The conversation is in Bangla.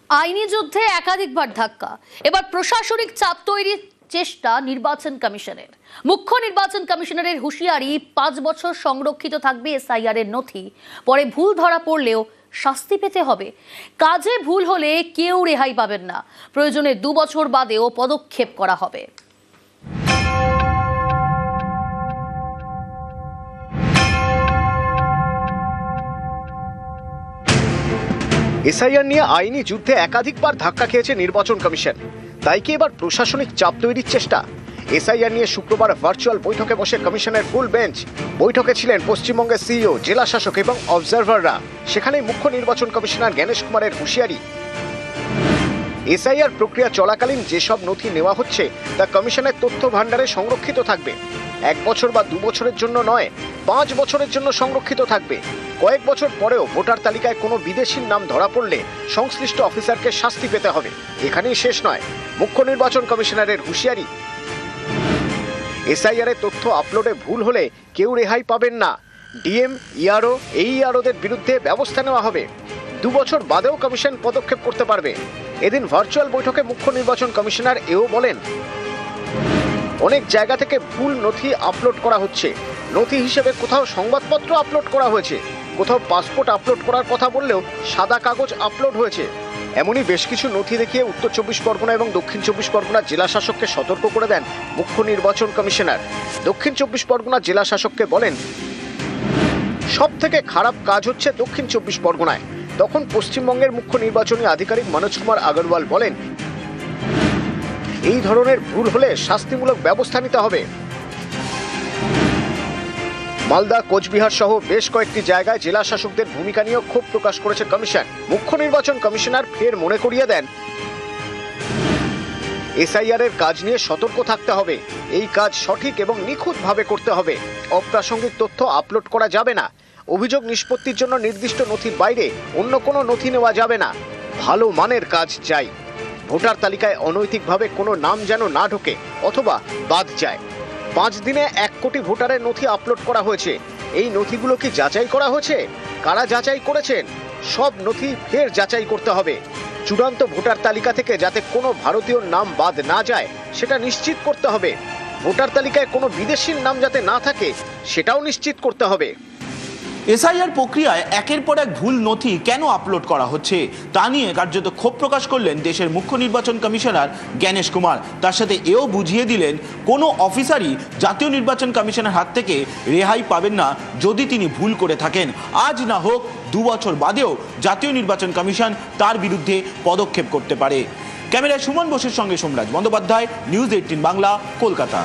আইনি যুদ্ধে একাধিকবার ধাক্কা, এবার প্রশাসনিক চাপ তৈরির চেষ্টা নির্বাচন কমিশনের। মুখ্য নির্বাচন কমিশনারের হুঁশিয়ারি, 5 বছর সংরক্ষিত থাকবে এসআইআর এর নথি, পরে ভুল ধরা পড়লেও শাস্তি পেতে হবে। কাজে ভুল হলে কেউ রেহাই পাবেন না, প্রয়োজনে 2 বছর বাদেও পদক্ষেপ করা হবে। এসআইআর নিয়ে আইনি যুদ্ধে একাধিকবার ধাক্কা খেয়েছে নির্বাচন কমিশন, তাই কি এবার প্রশাসনিক চাপ তৈরির চেষ্টা? এসআইআর নিয়ে শুক্রবার ভার্চুয়াল বৈঠকে বসে কমিশনের ফুল বেঞ্চ। বৈঠকে ছিলেন পশ্চিমবঙ্গের সিইও, জেলা শাসক এবং অবজারভাররা। সেখানেই মুখ্য নির্বাচন কমিশনার জ্ঞানেশ কুমারের হুঁশিয়ারি, এসআইআর প্রক্রিয়া চলাকালীন যেসব নথি নেওয়া হচ্ছে তা কমিশনের তথ্য ভাণ্ডারে সংরক্ষিত থাকবে। 1 বছর বা 2 বছরের জন্য নয়, 5 বছরের জন্য সংরক্ষিত থাকবে। কয়েক বছর পরেও ভোটার তালিকায় কোনো বিদেশির নাম ধরা পড়লে সংশ্লিষ্ট অফিসারকে শাস্তি পেতে হবে। এখানেই শেষ নয়, মুখ্য নির্বাচন কমিশনারের হুঁশিয়ারি, এসআইআর এর তথ্য আপলোডে ভুল হলে কেউ রেহাই পাবেন না। ডিএম, ইআরও, এইআরওদের বিরুদ্ধে ব্যবস্থা নেওয়া হবে। 2 বছর বাদেও কমিশন পদক্ষেপ করতে পারবে। এদিন ভার্চুয়াল বৈঠকে মুখ্য নির্বাচন কমিশনার এও বলেন, অনেক জায়গা থেকে ভুল নথি আপলোড করা হচ্ছে। নথি হিসেবে কোথাও সংবাদপত্র আপলোড করা হয়েছে, কোথাও পাসপোর্ট আপলোড করার কথা বললেও সাদা কাগজ আপলোড হয়েছে। এমনই বেশ কিছু নথি দেখিয়ে উত্তর 24 পরগনা এবং দক্ষিণ 24 পরগনা জেলা শাসককে সতর্ক করে দেন মুখ্য নির্বাচন কমিশনার। দক্ষিণ 24 পরগনা জেলা শাসককে বলেন, সব থেকে খারাপ কাজ হচ্ছে দক্ষিণ 24 পরগনায়। তখন পশ্চিমবঙ্গের মুখ্য নির্বাচনী আধিকারিক মনোজ কুমার আগরওয়াল বলেন, এই ধরনের ভুল হলে শাস্তিমূলক ব্যবস্থা নিতে হবে। মালদা, কোচবিহার সহ বেশ কয়েকটি জায়গায় জেলা শাসকদের ভূমিকা নিয়ে ক্ষোভ প্রকাশ করেছে কমিশন। মুখ্য নির্বাচন কমিশনার ফের মনে করিয়ে দেন, এসআইআর এর কাজ নিয়ে সতর্ক থাকতে হবে। এই কাজ সঠিক এবং নিখুঁতভাবে করতে হবে। অপ্রাসঙ্গিক তথ্য আপলোড করা যাবে না। অভিযোগ নিষ্পত্তির জন্য নির্দিষ্ট নথির বাইরে অন্য কোনো নথি নেওয়া যাবে না। ভালো মানের কাজ চাই। ভোটার তালিকায় অনৈতিকভাবে কোনো নাম যেন না ঢোকে অথবা বাদ যায়। 5 দিনে 1 কোটি ভোটারের নথি আপলোড করা হয়েছে। এই নথিগুলো কি যাচাই করা হয়েছে? কারা যাচাই করেছেন? সব নথি ফের যাচাই করতে হবে। চূড়ান্ত ভোটার তালিকা থেকে যাতে কোনো ভারতীয় নাম বাদ না যায় সেটা নিশ্চিত করতে হবে। ভোটার তালিকায় কোনো বিদেশির নাম যাতে না থাকে সেটাও নিশ্চিত করতে হবে। এসআইআর প্রক্রিয়ায় একের পর এক ভুল নথি কেন আপলোড করা হচ্ছে তা নিয়ে কার্যত ক্ষোভ প্রকাশ করলেন দেশের মুখ্য নির্বাচন কমিশনার জ্ঞানেশ কুমার। তার সাথে এও বুঝিয়ে দিলেন, কোনো অফিসারই জাতীয় নির্বাচন কমিশনের হাত থেকে রেহাই পাবেন না যদি তিনি ভুল করে থাকেন। আজ না হোক 2 বছর বাদেও জাতীয় নির্বাচন কমিশন তার বিরুদ্ধে পদক্ষেপ করতে পারে। ক্যামেরায় সুমন বোসের সঙ্গে সোমরাজ বন্দ্যোপাধ্যায়, নিউজ 18 বাংলা, কলকাতা।